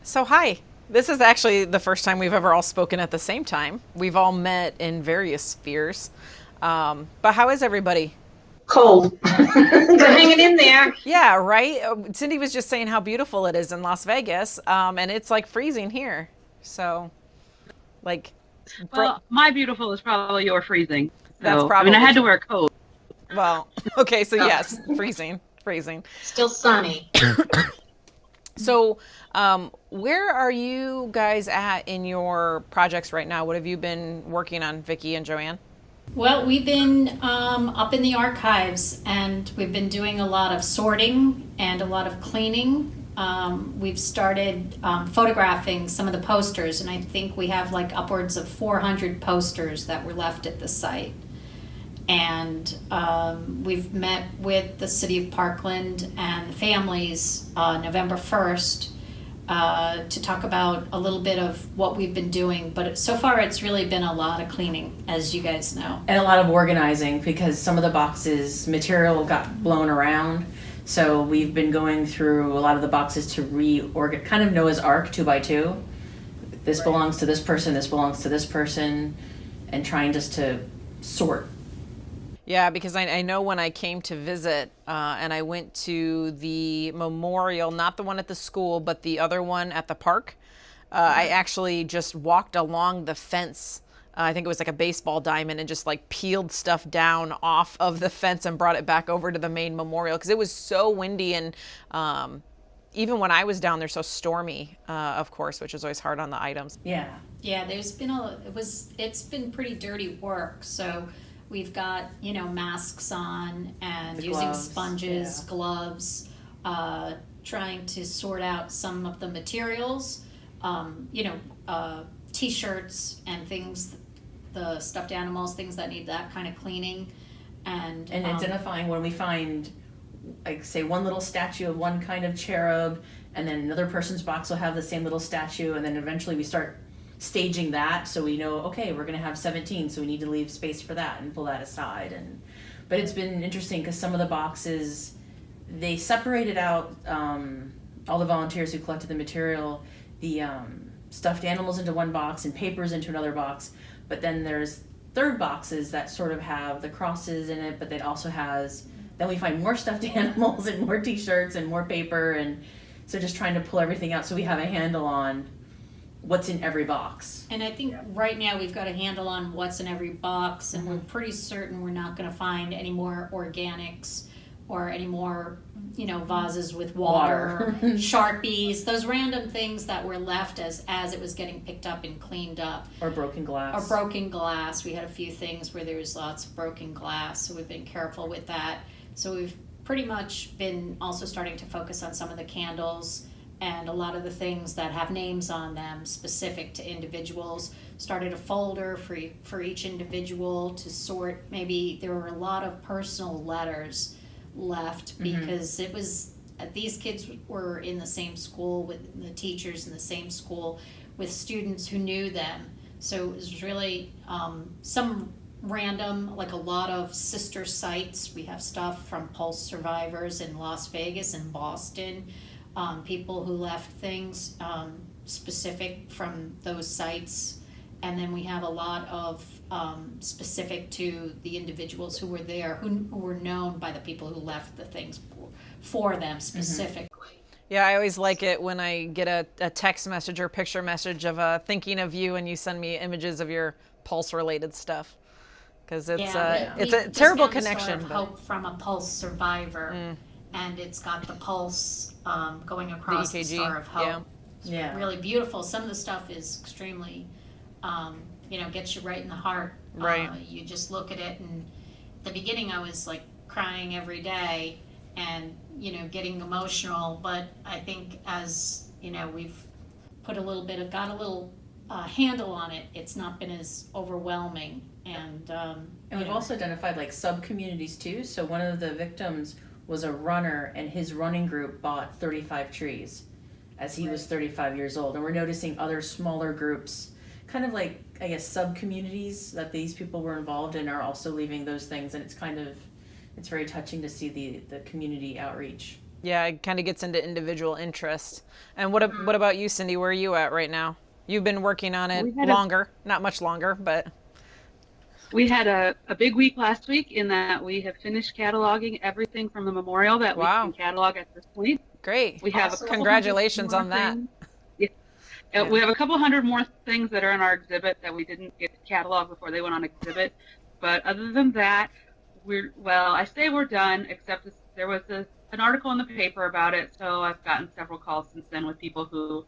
So, hi. This is actually the first time we've ever all spoken at the same time. We've all met in various spheres. But how is everybody? Cold. We're hanging in there. Yeah, right? Cindy was just saying how beautiful it is in Las Vegas, and it's like freezing here. So, like, bro- Well, my beautiful is probably your freezing. that's So, I mean, I probably had to true. wear a coat. Well, okay, so Oh, yes, freezing, freezing. still sunny. So, where are you guys at in your projects right now? What have you been working on, Vicky and Joanne? Well, we've been up in the archives and we've been doing a lot of sorting and a lot of cleaning. We've started photographing some of the posters, and I think we have like upwards of 400 posters that were left at the site. And we've met with the city of Parkland and the families November 1st to talk about a little bit of what we've been doing. But so far, it's really been a lot of cleaning, as you guys know. And a lot of organizing because some of the boxes material got blown around. So we've been going through a lot of the boxes to reorganize, kind of Noah's Ark 2 by 2. This belongs to this person, this belongs to this person, and trying just to sort. Yeah, because I know when I came to visit and I went to the memorial, not the one at the school, but the other one at the park, I actually just walked along the fence. I think it was like a baseball diamond and just like peeled stuff down off of the fence and brought it back over to the main memorial because it was so windy and even when I was down there, so stormy, of course, which is always hard on the items. Yeah. Yeah, it's been pretty dirty work. So we've got, masks on and The using gloves, sponges, yeah. gloves, trying to sort out some of the materials, t-shirts and things, the stuffed animals, things that need that kind of cleaning. And Identifying when we find, like, say, one little statue of one kind of cherub, and then another person's box will have the same little statue, and then eventually we start staging that so we know, okay, we're going to have 17, so we need to leave space for that and pull that aside. But it's been interesting because some of the boxes, they separated out all the volunteers who collected the material, the stuffed animals into one box and papers into another box, but then there's third boxes that sort of have the crosses in it, but it also has, then we find more stuffed animals and more t-shirts and more paper, and so just trying to pull everything out so we have a handle on what's in every box. And I think right now we've got a handle on what's in every box, and we're pretty certain we're not going to find any more organics or any more, vases with water, Sharpies, those random things that were left as it was getting picked up and cleaned up. Or broken glass. Or broken glass. We had a few things where there was lots of broken glass, so we've been careful with that. So we've pretty much been also starting to focus on some of the candles and a lot of the things that have names on them specific to individuals. Started a folder for each individual to sort. Maybe there were a lot of personal letters left because it was, these kids were in the same school with the teachers in the same school with students who knew them. So it was really some random, like a lot of sister sites. We have stuff from Pulse survivors in Las Vegas and Boston. People who left things specific from those sites. And then we have a lot of specific to the individuals who were there, who were known by the people who left the things for them specifically. Yeah, I always like it when I get a text message or picture message of thinking of you and you send me images of your Pulse related stuff. Because it's a terrible connection. Of hope from a Pulse survivor, and it's got the pulse going across the EKG, Star of Hope. Yeah. Really beautiful. Some of the stuff is extremely, gets you right in the heart. Right. You just look at it, and at the beginning I was like crying every day, and getting emotional. But I think as we've got a little handle on it, it's not been as overwhelming. And We've also identified like sub-communities too. So one of the victims was a runner, and his running group bought 35 trees as he was 35 years old. And we're noticing other smaller groups, kind of like, I guess, sub-communities that these people were involved in are also leaving those things. And it's very touching to see the community outreach. Yeah, it kind of gets into individual interest. And what about you, Cindy? Where are you at right now? You've been working on it longer, not much longer, but We had a big week last week in that we have finished cataloging everything from the memorial that we wow, can catalog at this point. great. We have a Awesome. couple Congratulations hundred on more that. things. Yeah. Yeah. We have a couple hundred more things that are in our exhibit that we didn't get to catalog before they went on exhibit. But other than that, I say we're done, except there was an article in the paper about it, so I've gotten several calls since then with people who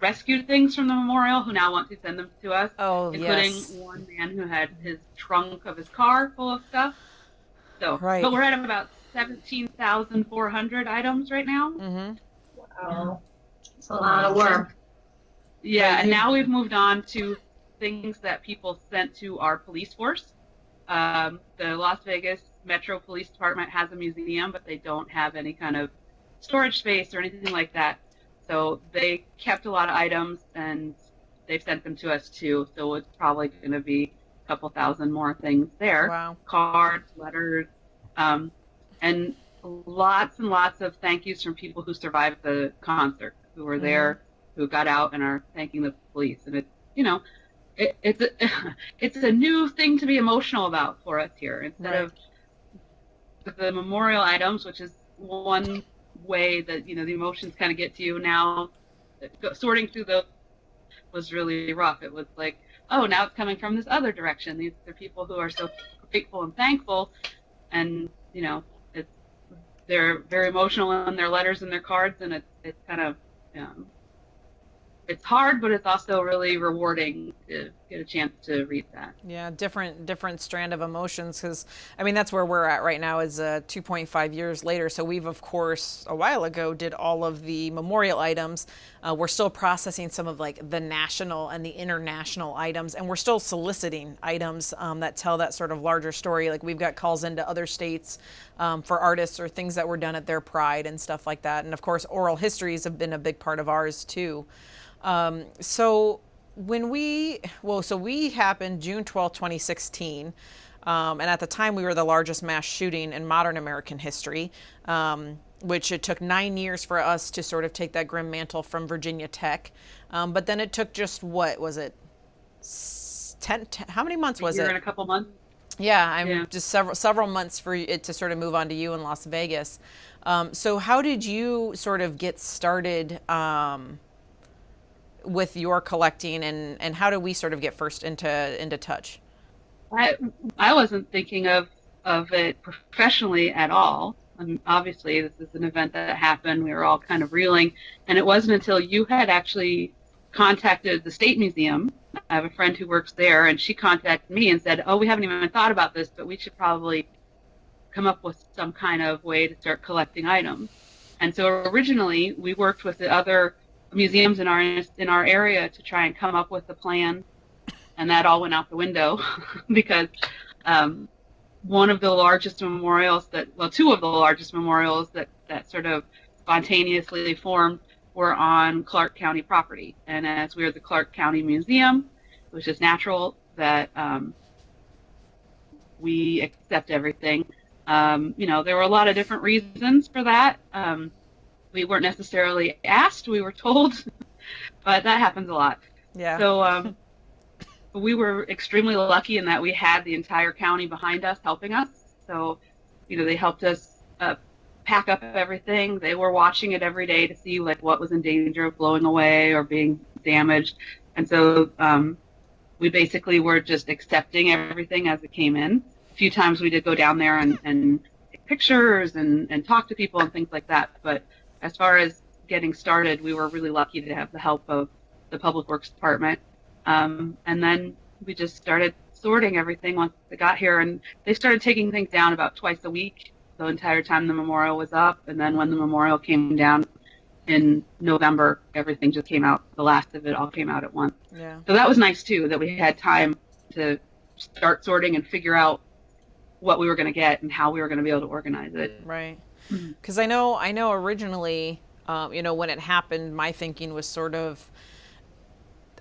rescued things from the memorial who now want to send them to us, Oh, including yes. one man who had his trunk of his car full of stuff. So, Right. but we're at about 17,400 items right now. Mm-hmm. Wow. It's a lot of work. Yeah, Right, and now we've moved on to things that people sent to our police force. The Las Vegas Metro Police Department has a museum, but they don't have any kind of storage space or anything like that. So they kept a lot of items, and they've sent them to us too. So it's probably going to be a couple thousand more things there. Wow. Cards, letters, and lots and lots of thank yous from people who survived the concert, who were there, who got out and are thanking the police. And it's a new thing to be emotional about for us here. Instead of the memorial items, which is one way that the emotions kind of get to you. Now sorting through those was really rough. It was like, oh, now it's coming from this other direction. These are people who are so grateful and thankful, and they're very emotional in their letters and their cards, and it's kind of it's hard, but it's also really rewarding to get a chance to read that. Yeah, different strand of emotions, because I mean that's where we're at right now is 2.5 years later. So we've of course a while ago did all of the memorial items. We're still processing some of like the national and the international items, and we're still soliciting items that tell that sort of larger story. Like we've got calls into other states for artists or things that were done at their pride and stuff like that. And of course oral histories have been a big part of ours too. So we happened June 12, 2016. And at the time we were the largest mass shooting in modern American history, which it took 9 years for us to sort of take that grim mantle from Virginia Tech. But then it took just, what was it? 10, how many months was A year it? and a couple months. Yeah, just several months for it to sort of move on to you in Las Vegas. So how did you sort of get started, with your collecting, and how do we sort of get first into touch? I wasn't thinking of it professionally at all. Obviously, this is an event that happened. We were all kind of reeling, and it wasn't until you had actually contacted the State Museum. I have a friend who works there, and she contacted me and said, "Oh, we haven't even thought about this, but we should probably come up with some kind of way to start collecting items." And so originally, we worked with the other museums in our area to try and come up with a plan, and that all went out the window because one of the largest memorials two of the largest memorials that sort of spontaneously formed were on Clark County property. And as we are the Clark County Museum, it was just natural that we accept everything. There were a lot of different reasons for that. We weren't necessarily asked, we were told, but that happens a lot. Yeah. So we were extremely lucky in that we had the entire county behind us helping us. So, they helped us pack up everything. They were watching it every day to see like what was in danger of blowing away or being damaged. And so we basically were just accepting everything as it came in. A few times we did go down there and take pictures and talk to people and things like that. But as far as getting started, we were really lucky to have the help of the Public Works Department. And then we just started sorting everything once they got here. And they started taking things down about twice a week the entire time the memorial was up. And then when the memorial came down in November, everything just came out. The last of it all came out at once. Yeah. So that was nice, too, that we had time to start sorting and figure out what we were going to get and how we were going to be able to organize it. Right. Because I know originally, when it happened, my thinking was sort of,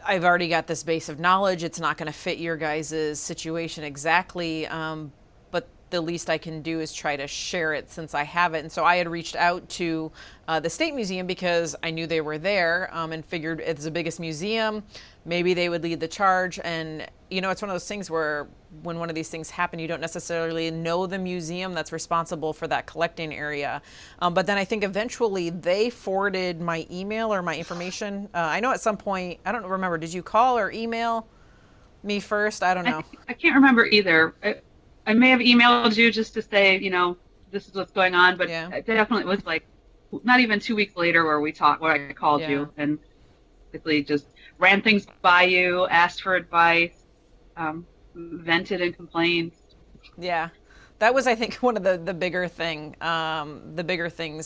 I've already got this base of knowledge. It's not going to fit your guys' situation exactly. But the least I can do is try to share it since I have it. And so I had reached out to the State Museum because I knew they were there, and figured it's the biggest museum, maybe they would lead the charge. And it's one of those things where when one of these things happen, you don't necessarily know the museum that's responsible for that collecting area. But then I think eventually they forwarded my email or my information. I know at some point, I don't remember, did you call or email me first? I don't know. I can't remember either. I may have emailed you just to say, this is what's going on, but Yeah. it definitely was like not even 2 weeks later where I called Yeah. you and basically just ran things by you, asked for advice, vented and complained. Yeah, that was, I think, one of the bigger things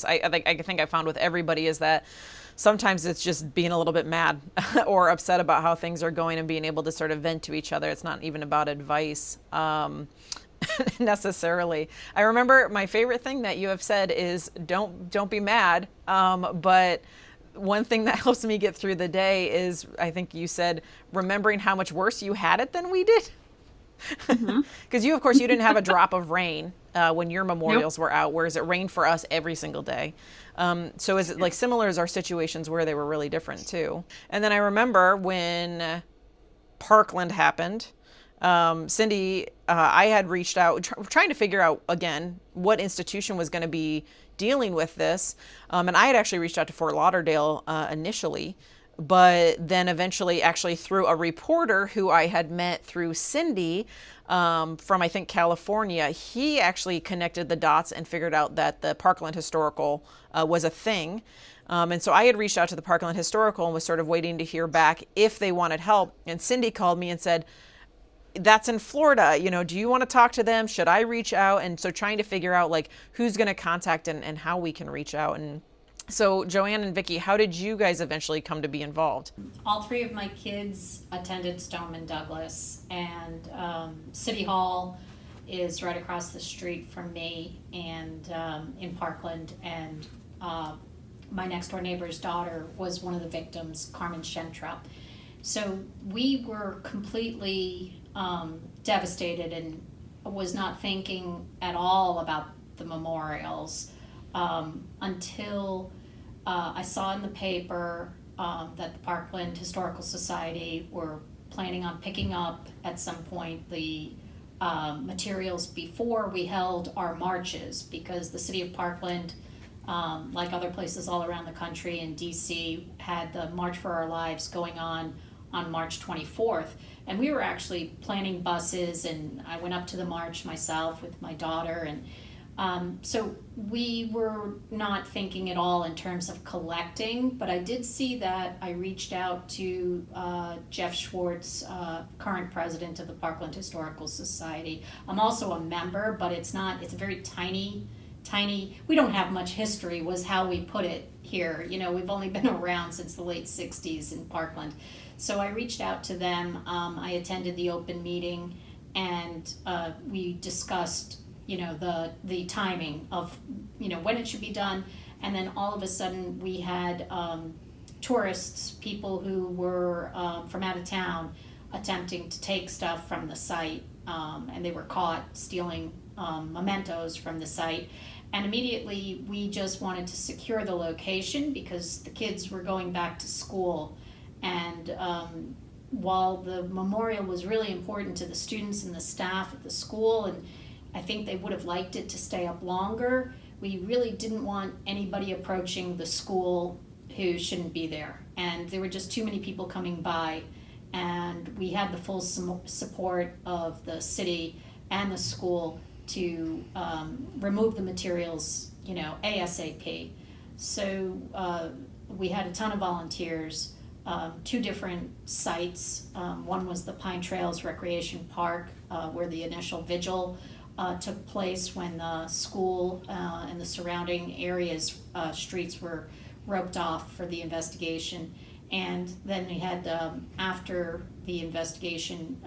I think I found with everybody is that sometimes it's just being a little bit mad or upset about how things are going and being able to sort of vent to each other. It's not even about advice necessarily. I remember my favorite thing that you have said is don't be mad, but one thing that helps me get through the day is, I think you said, remembering how much worse you had it than we did. Because you, of course, you didn't have a drop of rain when your memorials were out, whereas it rained for us every single day. So is it like similar as our situations where they were really different too? And then I remember when Parkland happened, Cindy, I had reached out trying to figure out again what institution was going to be dealing with this. And I had actually reached out to Fort Lauderdale initially, but then eventually actually through a reporter who I had met through Cindy from, I think, California, he actually connected the dots and figured out that the Parkland Historical was a thing. And so I had reached out to the Parkland Historical and was sort of waiting to hear back if they wanted help. And Cindy called me and said, that's in Florida, do you want to talk to them? Should I reach out? And so trying to figure out like who's going to contact and how we can reach out. And so Joanne and Vicki, how did you guys eventually come to be involved? All three of my kids attended Stoneman Douglas, and City Hall is right across the street from me and in Parkland, and my next door neighbor's daughter was one of the victims, Carmen Shentrup. So we were completely devastated and was not thinking at all about the memorials until I saw in the paper that the Parkland Historical Society were planning on picking up at some point the materials before we held our marches, because the city of Parkland, like other places all around the country and DC, had the March for Our Lives going on March 24th. And we were actually planning buses, and I went up to the march myself with my daughter. And so we were not thinking at all in terms of collecting, but I did see that I reached out to Jeff Schwartz, current president of the Parkland Historical Society. I'm also a member, but it's a very tiny, we don't have much history was how we put it here. We've only been around since the late 60s in Parkland. So I reached out to them. I attended the open meeting, and we discussed the timing of when it should be done. And then all of a sudden we had tourists, people who were from out of town, attempting to take stuff from the site, and they were caught stealing mementos from the site. And immediately we just wanted to secure the location because the kids were going back to school. And while the memorial was really important to the students and the staff at the school, and I think they would have liked it to stay up longer, we really didn't want anybody approaching the school who shouldn't be there. And there were just too many people coming by, and we had the full support of the city and the school to remove the materials, ASAP. So we had a ton of volunteers, 2 different sites. One was the Pine Trails Recreation Park, where the initial vigil took place when the school and the surrounding areas, streets were roped off for the investigation. And then we had, after the investigation,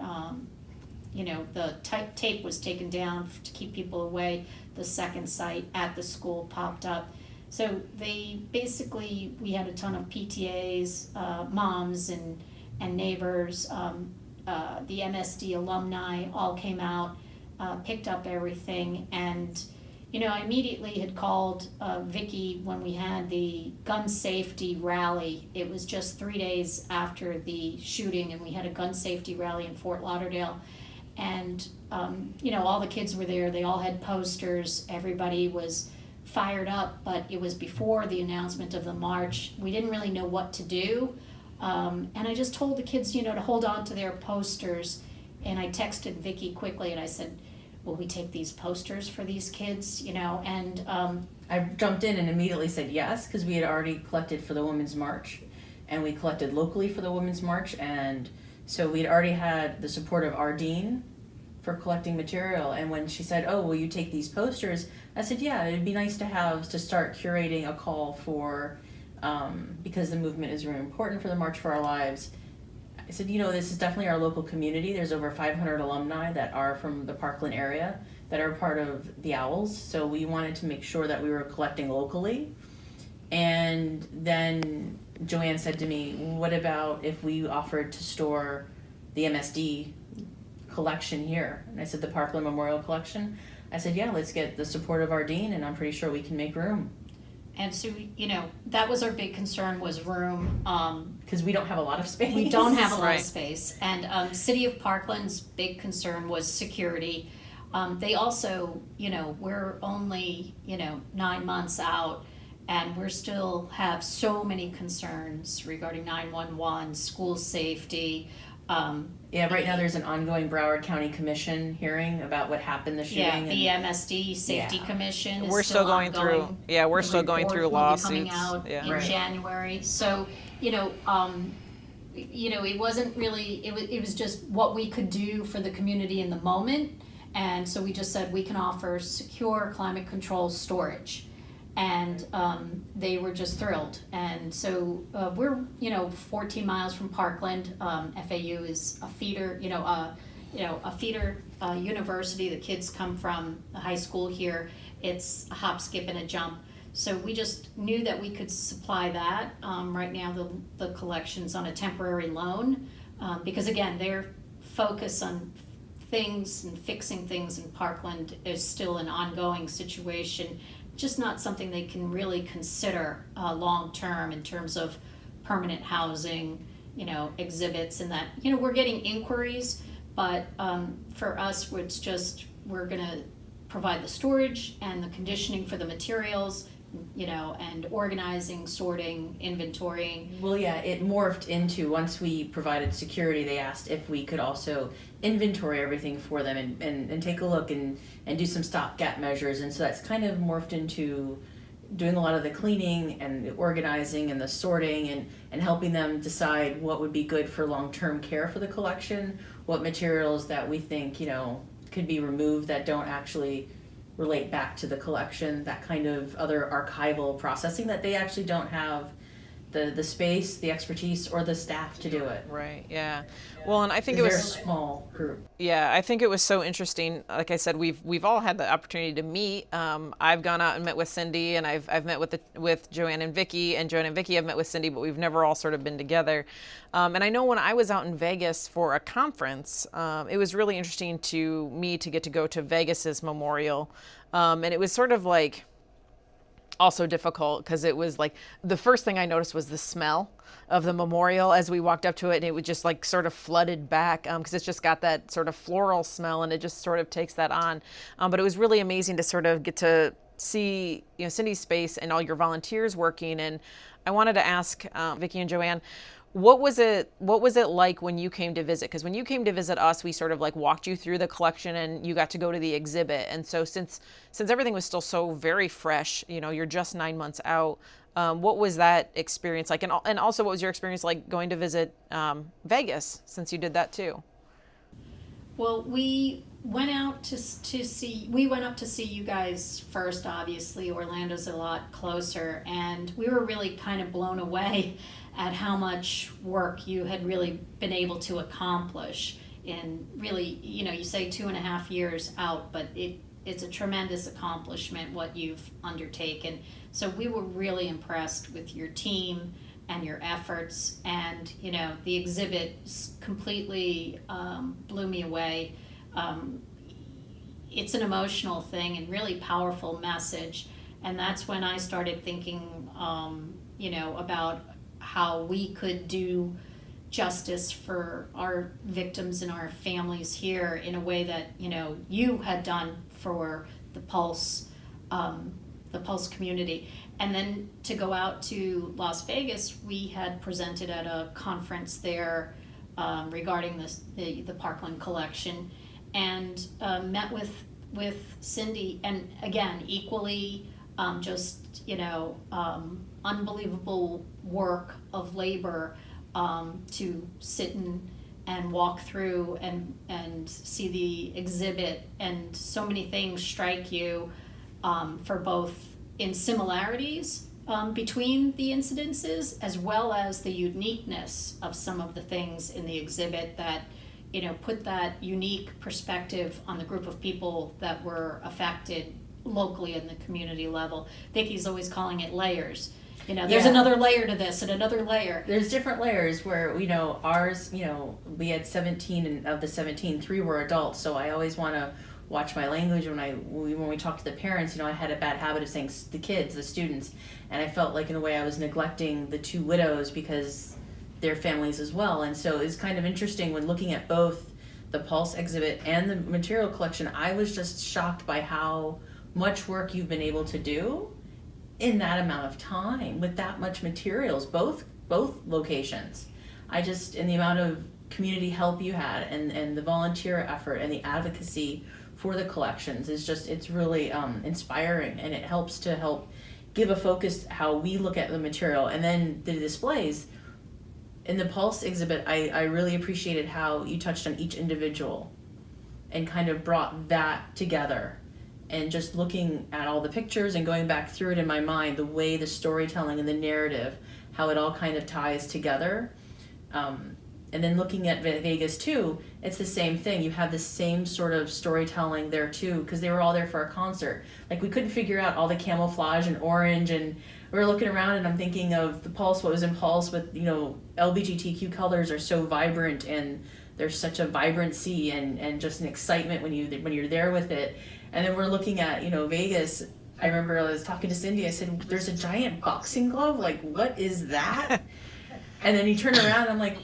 the tape was taken down to keep people away. The second site at the school popped up. So we had a ton of PTAs, moms and neighbors, the MSD alumni all came out. picked up everything, and I immediately had called Vicki when we had the gun safety rally. It was just 3 days after the shooting, and we had a gun safety rally in Fort Lauderdale. And, all the kids were there. They all had posters. Everybody was fired up, but it was before the announcement of the march. We didn't really know what to do. And I just told the kids, to hold on to their posters. And I texted Vicki quickly and I said, will we take these posters for these kids, and I jumped in and immediately said yes, because we had already collected for the Women's March, and we collected locally for the Women's March, and so we'd already had the support of our dean for collecting material. And when she said, oh, will you take these posters, I said, yeah, it'd be nice to start curating a call for, because the movement is really important for the March for Our Lives. I said, this is definitely our local community. There's over 500 alumni that are from the Parkland area that are part of the Owls. So we wanted to make sure that we were collecting locally. And then Joanne said to me, what about if we offered to store the MSD collection here? And I said, the Parkland Memorial Collection? I said, yeah, let's get the support of our dean, and I'm pretty sure we can make room. And so, that was our big concern, was room. Because we don't have a lot of space. We don't have a lot Right. of space. And City of Parkland's big concern was security. They also, we're only, 9 months out, and we're still have so many concerns regarding 911, school safety. Yeah, right now there's an ongoing Broward County Commission hearing about what happened, the shooting. The MSD Safety Yeah. Commission is We're still going ongoing. through. Yeah, we're The still going report through will be lawsuits. coming out Yeah. in Right. January. So, it wasn't really, it was just what we could do for the community in the moment. And so we just said we can offer secure climate control storage. And they were just thrilled. And so we're 14 miles from Parkland. FAU is a feeder, a feeder university. The kids come from the high school here. It's a hop, skip, and a jump. So we just knew that we could supply that. Right now, the collection's on a temporary loan because again, their focus on things and fixing things in Parkland is still an ongoing situation. Just not something they can really consider long-term in terms of permanent housing, exhibits and that. We're getting inquiries, but for us, it's just, we're gonna provide the storage and the conditioning for the materials, and organizing, sorting, inventorying. Well, yeah, it morphed into, once we provided security, they asked if we could also inventory everything for them and take a look and do some stopgap measures. And so that's kind of morphed into doing a lot of the cleaning and the organizing and the sorting and helping them decide what would be good for long-term care for the collection, what materials that we think, could be removed that don't actually relate back to the collection, that kind of other archival processing that they actually don't have the space, the expertise, or the staff to do it. Right. Yeah. Well, and I think it It's a was. very small group. Yeah, I think it was so interesting. Like I said, we've all had the opportunity to meet. I've gone out and met with Cindy, and I've met with Joanne and Vicki, and Joanne and Vicki have met with Cindy, but we've never all sort of been together. And I know when I was out in Vegas for a conference, it was really interesting to me to get to go to Vegas's memorial, and it was sort of like also difficult because it was like the first thing I noticed was the smell of the memorial as we walked up to it, and it would just like sort of flooded back because it's just got that sort of floral smell, and it just sort of takes that on. But it was really amazing to sort of get to see Cindy's space and all your volunteers working. And I wanted to ask Vicki and Joanne, what was it like when you came to visit? Because when you came to visit us, we sort of like walked you through the collection and you got to go to the exhibit. And so since everything was still so very fresh, you're just 9 months out, what was that experience like? And also, what was your experience like going to visit Vegas, since you did that too? Well, we went out to see, we went up to see you guys first, obviously. Orlando's a lot closer, and we were really kind of blown away at how much work you had really been able to accomplish in really, you say 2.5 years out, but it's a tremendous accomplishment what you've undertaken. So we were really impressed with your team and your efforts, and the exhibit completely blew me away. it's an emotional thing and really powerful message. And that's when I started thinking, about how we could do justice for our victims and our families here in a way that, you had done for the Pulse community. And then to go out to Las Vegas, we had presented at a conference there regarding the Parkland collection, and met with Cindy, and again, equally unbelievable work of labor to sit and walk through and see the exhibit, and so many things strike you for both in similarities between the incidences, as well as the uniqueness of some of the things in the exhibit that put that unique perspective on the group of people that were affected locally in the community level. Vicky's always calling it layers. There's another layer to this and another layer. There's different layers where, ours, we had 17, and of the 17, 3 were adults. So I always want to watch my language when we talk to the parents. I had a bad habit of saying the kids, the students, and I felt like in a way I was neglecting the 2 widows because they're families as well. And so it's kind of interesting when looking at both the Pulse exhibit and the material collection. I was just shocked by how much work you've been able to do in that amount of time with that much materials, both locations. And the amount of community help you had, and the volunteer effort and the advocacy for the collections it's really inspiring, and it helps give a focus how we look at the material. And then the displays in the Pulse exhibit, I really appreciated how you touched on each individual and kind of brought that together. And just looking at all the pictures and going back through it in my mind, the way the storytelling and the narrative, how it all kind of ties together. And then looking at Vegas too, it's the same thing. You have the same sort of storytelling there too, because they were all there for a concert. Like, we couldn't figure out all the camouflage and orange, and we were looking around, and I'm thinking of the Pulse, what was in Pulse with, LGBTQ colors are so vibrant, and there's such a vibrancy and just an excitement when you're there with it. And then we're looking at, Vegas. I remember I was talking to Cindy, I said, there's a giant boxing glove, like, what is that? And then you turn around, I'm like,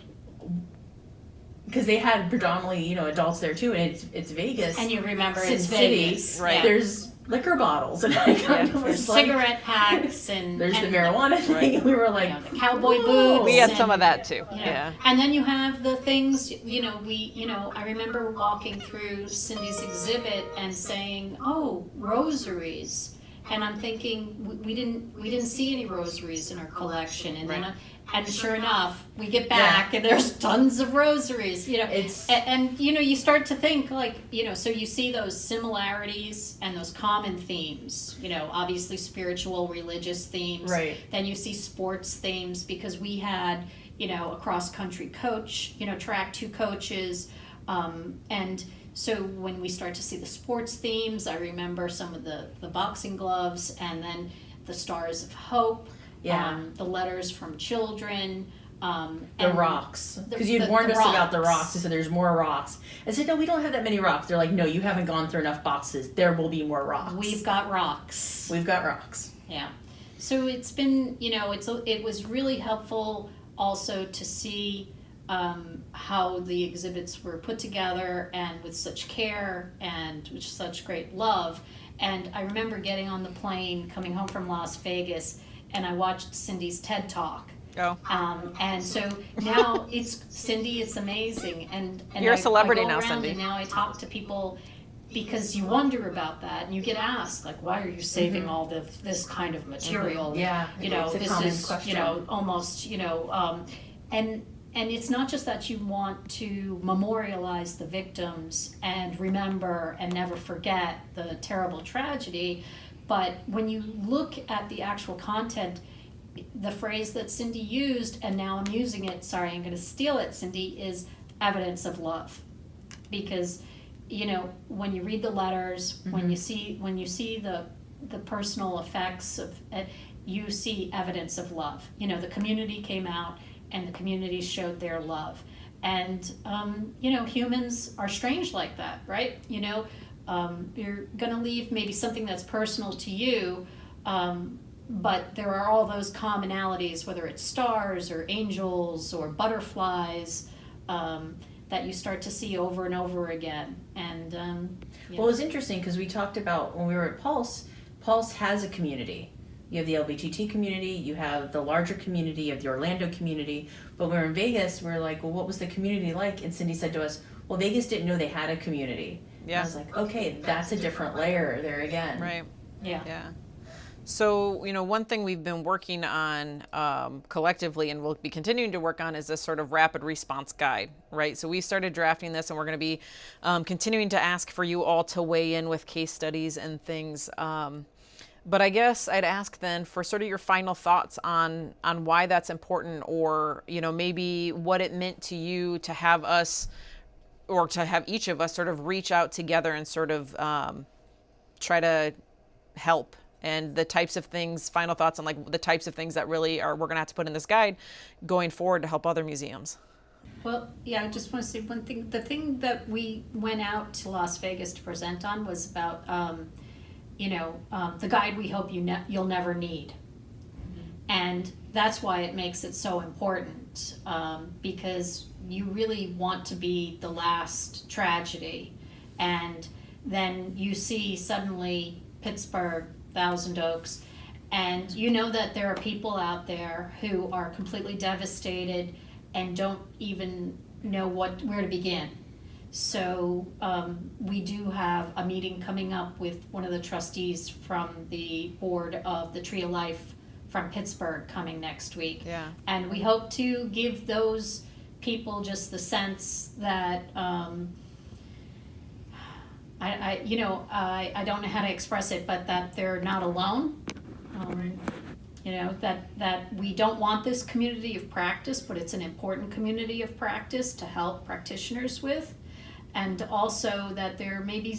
because they had predominantly, adults there too, and it's Vegas. And you remember Sin it's City, Vegas. right? There's liquor bottles, and I kind of was like, cigarette packs, and there's and the marijuana thing, and we were like, the cowboy whoa. boots. We had and, some of that too. Yeah. And then you have the things, I remember walking through Cindy's exhibit and saying, "Oh, rosaries," and I'm thinking we didn't see any rosaries in our collection, and then. And sure enough, we get back and there's tons of rosaries, and you start to think like, so you see those similarities and those common themes, obviously spiritual, religious themes. Right. Then you see sports themes, because we had, a cross-country coach, track 2 coaches, and so when we start to see the sports themes, I remember some of the boxing gloves, and then the Stars of Hope. Yeah. The letters from children, the rocks, because you'd warned us about the rocks. You said there's more rocks. I said, no, we don't have that many rocks. They're like, no, you haven't gone through enough boxes. There will be more rocks. We've got rocks. Yeah. So it's been, it was really helpful also to see how the exhibits were put together, and with such care and with such great love. And I remember getting on the plane coming home from Las Vegas, and I watched Cindy's TED Talk. Oh. And so now it's Cindy. It's amazing. And You're a celebrity I go now, around Cindy. And now I talk to people, because you wonder about that, and you get asked, like, why are you saving all this kind of material? Yeah, it's a this common is question. Almost and it's not just that you want to memorialize the victims and remember and never forget the terrible tragedy, but when you look at the actual content, the phrase that Cindy used, and now I'm using it, sorry, I'm going to steal it, Cindy, is evidence of love. Because, when you read the letters, when you see the personal effects of you see evidence of love. The community came out, and the community showed their love. And, humans are strange like that, right? You're going to leave maybe something that's personal to you, but there are all those commonalities, whether it's stars or angels or butterflies, that you start to see over and over again. And Well, it was interesting because we talked about when we were at Pulse, Pulse has a community. You have the LGBT community, you have the larger community, you have the Orlando community. But when we were in Vegas, we were like, well, what was the community like? And Cindy said to us, well, Vegas didn't know they had a community. Yeah. I was like, okay, that's a different layer there again. Right. yeah. Yeah. So, one thing we've been working on collectively and we'll be continuing to work on is this sort of rapid response guide, right? So we started drafting this and we're going to be continuing to ask for you all to weigh in with case studies and things. But I guess I'd ask then for sort of your final thoughts on why that's important, or, maybe what it meant to you to have us, or to have each of us sort of reach out together and sort of try to help. And the types of things, final thoughts on like the types of things that really we're going to have to put in this guide going forward to help other museums. Well, yeah, I just want to say one thing. The thing that we went out to Las Vegas to present on was about, the guide we hope you'll never need. And that's why it makes it so important, because you really want to be the last tragedy. And then you see suddenly Pittsburgh, Thousand Oaks, and you know that there are people out there who are completely devastated and don't even know where to begin. So we do have a meeting coming up with one of the trustees from the board of the Tree of Life from Pittsburgh coming next week. Yeah. And we hope to give those people just the sense that I don't know how to express it, but that they're not alone. That we don't want this community of practice, but it's an important community of practice to help practitioners with. And also that there may be,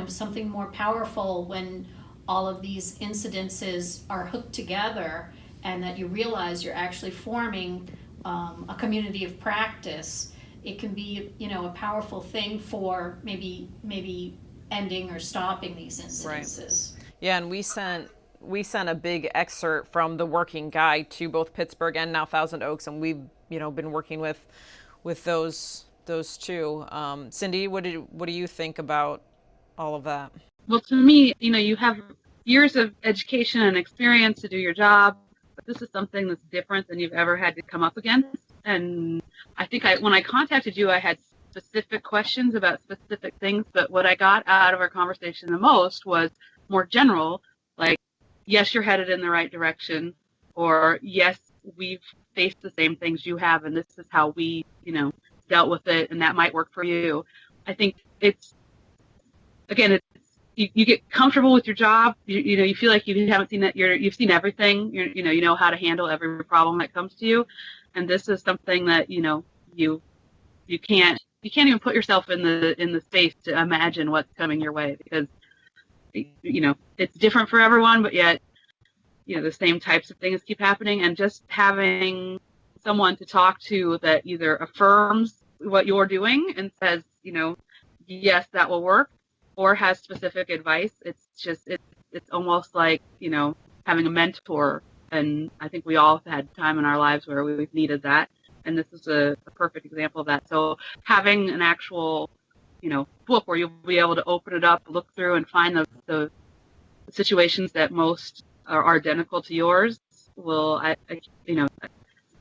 something more powerful when all of these incidences are hooked together, and that you realize you're actually forming a community of practice. It can be, a powerful thing for maybe ending or stopping these incidences. Right. Yeah, and we sent a big excerpt from the working guide to both Pittsburgh and now Thousand Oaks, and we've been working with those two. Cindy, what do you think about all of that? Well, to me, you have years of education and experience to do your job, but this is something that's different than you've ever had to come up against. And I think when I contacted you, I had specific questions about specific things, but what I got out of our conversation the most was more general, like, yes, you're headed in the right direction, or yes, we've faced the same things you have, and this is how we, dealt with it, and that might work for you. I think you get comfortable with your job. You feel like you haven't seen that. You've seen everything. You know how to handle every problem that comes to you, and this is something that you can't even put yourself in the space to imagine what's coming your way, because it's different for everyone, but yet the same types of things keep happening. And just having someone to talk to that either affirms what you're doing and says, yes, that will work, or has specific advice. It's almost like, having a mentor. And I think we all have had time in our lives where we've needed that. And this is a perfect example of that. So having an actual, book where you'll be able to open it up, look through, and find the situations that most are identical to yours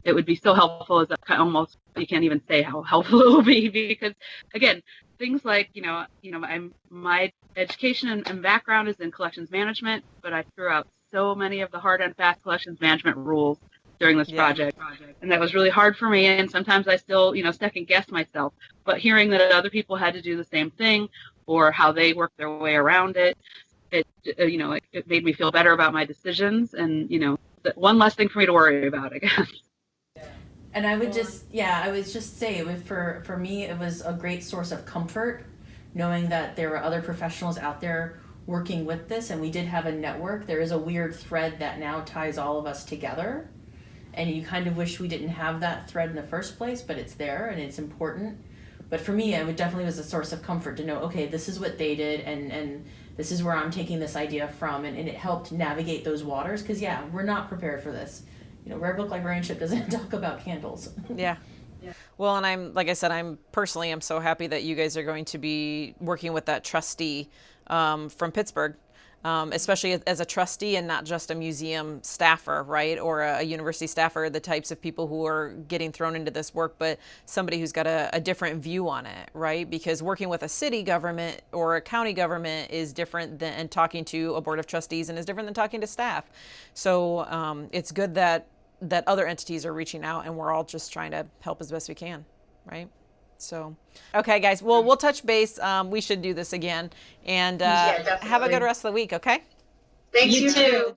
it would be so helpful. As almost, you can't even say how helpful it will be, because again, things like my education and background is in collections management, but I threw out so many of the hard and fast collections management rules during this project, and that was really hard for me. And sometimes I still second guess myself. But hearing that other people had to do the same thing, or how they worked their way around it, it made me feel better about my decisions, and one less thing for me to worry about, I guess. And I would just say, for me, it was a great source of comfort knowing that there were other professionals out there working with this, and we did have a network. There is a weird thread that now ties all of us together, and you kind of wish we didn't have that thread in the first place, but it's there and it's important. But for me, it definitely was a source of comfort to know, okay, this is what they did, and this is where I'm taking this idea from, and it helped navigate those waters, because yeah, we're not prepared for this. You know, Rare Book Librarianship doesn't talk about candles. Yeah. Well, and like I said, I'm so happy that you guys are going to be working with that trustee from Pittsburgh, especially as a trustee and not just a museum staffer, right? Or a university staffer, the types of people who are getting thrown into this work, but somebody who's got a different view on it, right? Because working with a city government or a county government is different than, and talking to a board of trustees and is different than talking to staff. So it's good that other entities are reaching out, and we're all just trying to help as best we can, right? So, okay, guys, well, we'll touch base. We should do this again, and Yeah, have a definitely. good rest of the week, okay? Thanks, you too.